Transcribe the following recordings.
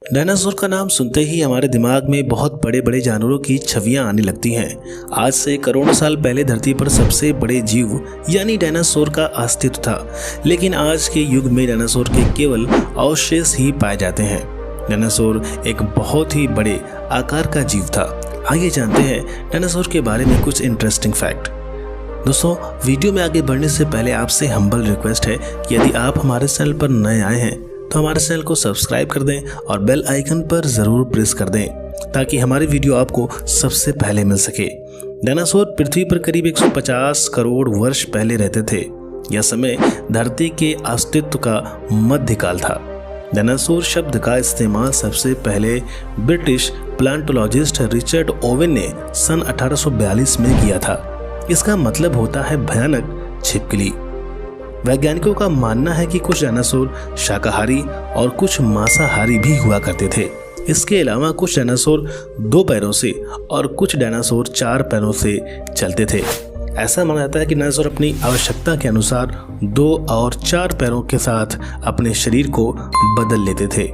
Dinosaur का नाम सुनते ही हमारे दिमाग में बहुत बड़े बड़े जानवरों की छवियां आने लगती हैं। आज से करोड़ों साल पहले धरती पर सबसे बड़े जीव यानी डायनासोर का अस्तित्व था, लेकिन आज के युग में डायनासोर के केवल अवशेष ही पाए जाते हैं। डायनासोर एक बहुत ही बड़े आकार का जीव था। आइए जानते हैं डायनासोर के बारे में कुछ इंटरेस्टिंग फैक्ट। दोस्तों, वीडियो में आगे बढ़ने से पहले आपसे हम्बल रिक्वेस्ट है कि यदि आप हमारे चैनल पर नए आए हैं तो हमारे चैनल को सब्सक्राइब कर दें और बेल आइकन पर ज़रूर प्रेस कर दें ताकि हमारी वीडियो आपको सबसे पहले मिल सके। डायनासोर पृथ्वी पर करीब 150 करोड़ वर्ष पहले रहते थे। यह समय धरती के अस्तित्व का मध्यकाल था। डायनासोर शब्द का इस्तेमाल सबसे पहले ब्रिटिश प्लांटोलॉजिस्ट रिचर्ड ओवेन ने सन 1842 में किया था। इसका मतलब होता है भयानक छिपकली। वैज्ञानिकों का मानना है कि कुछ डायनासोर शाकाहारी और कुछ मांसाहारी भी हुआ करते थे। इसके अलावा कुछ डायनासोर 2 पैरों से और कुछ डायनासोर 4 पैरों से चलते थे। ऐसा माना जाता है कि डायनासोर अपनी आवश्यकता के अनुसार 2 और 4 पैरों के साथ अपने शरीर को बदल लेते थे।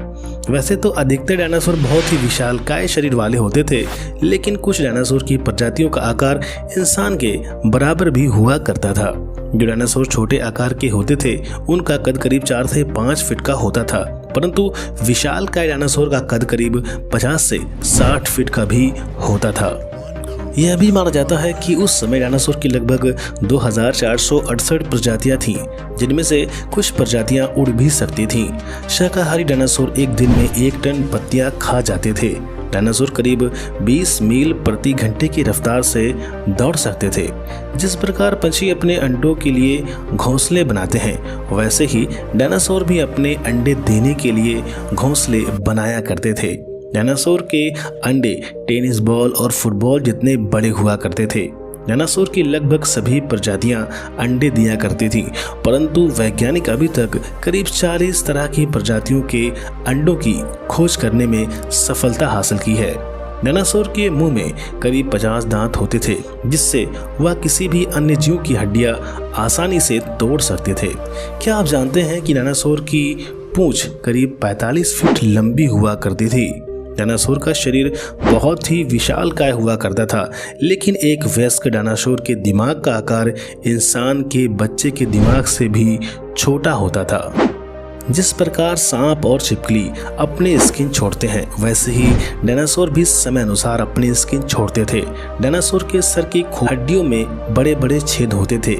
वैसे तो अधिकतर डायनासोर बहुत ही विशालकाय शरीर वाले होते थे, लेकिन कुछ डायनासोर की प्रजातियों का आकार इंसान के बराबर भी हुआ करता था। जो डायनासोर छोटे आकार के होते थे उनका कद करीब 4 से 5 फीट का होता था, परंतु विशालकाय डायनासोर का कद करीब 50 से 60 फीट का भी होता था। यह भी माना जाता है कि उस समय डायनासोर की लगभग 2468 प्रजातियां थीं, जिनमें से कुछ प्रजातियां उड़ भी सकती थीं। शाकाहारी डायनासोर एक दिन में 1 टन पत्तियां खा जाते थे। डायनासोर करीब 20 मील प्रति घंटे की रफ्तार से दौड़ सकते थे। जिस प्रकार पंछी अपने अंडों के लिए घोंसले बनाते हैं, वैसे ही डायनासोर भी अपने अंडे देने के लिए घोंसले बनाया करते थे। डायनासोर के अंडे टेनिस बॉल और फुटबॉल जितने बड़े हुआ करते थे। डायनासोर की लगभग सभी प्रजातियां अंडे दिया करती थीं, परंतु वैज्ञानिक अभी तक करीब 40 तरह की प्रजातियों के अंडों की खोज करने में सफलता हासिल की है। डायनासोर के मुंह में करीब 50 दांत होते थे, जिससे वह किसी भी अन्य जीव की हड्डियां आसानी से तोड़ सकते थे। क्या आप जानते हैं कि डायनासोर की पूंछ करीब 45 फीट लंबी हुआ करती थी। डायनासोर का शरीर बहुत ही विशालकाय हुआ करता था, लेकिन एक वयस्क डायनासोर के दिमाग का आकार इंसान के बच्चे के दिमाग से भी छोटा होता था। जिस प्रकार सांप और छिपकली अपने स्किन छोड़ते हैं, वैसे ही डायनासोर भी समय अनुसार अपनी स्किन छोड़ते थे। डायनासोर के सर की हड्डियों में बड़े बड़े छेद होते थे,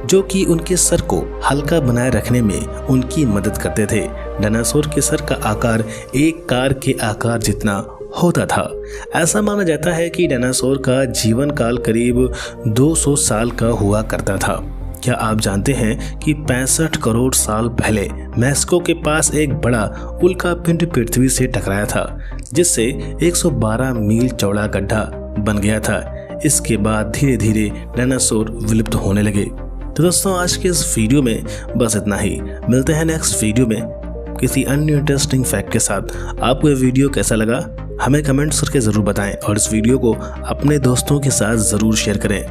जो कि उनके सर को हल्का बनाए रखने में उनकी मदद करते थे। डायनासोर के सर का आकार एक कार के आकार जितना होता था। ऐसा माना जाता है कि डायनासोर का जीवन काल करीब 200 साल का हुआ करता था। क्या आप जानते हैं कि 65 करोड़ साल पहले मैक्सिको के पास एक बड़ा उल्कापिंड पृथ्वी से टकराया था, जिससे 112 मील चौड़ा गड्ढा बन गया था। इसके बाद धीरे धीरे डायनासोर विलुप्त होने लगे। तो दोस्तों, आज के इस वीडियो में बस इतना ही। मिलते हैं नेक्स्ट वीडियो में किसी अन्य इंटरेस्टिंग फैक्ट के साथ। आपको ये वीडियो कैसा लगा हमें कमेंट्स करके ज़रूर बताएं और इस वीडियो को अपने दोस्तों के साथ ज़रूर शेयर करें।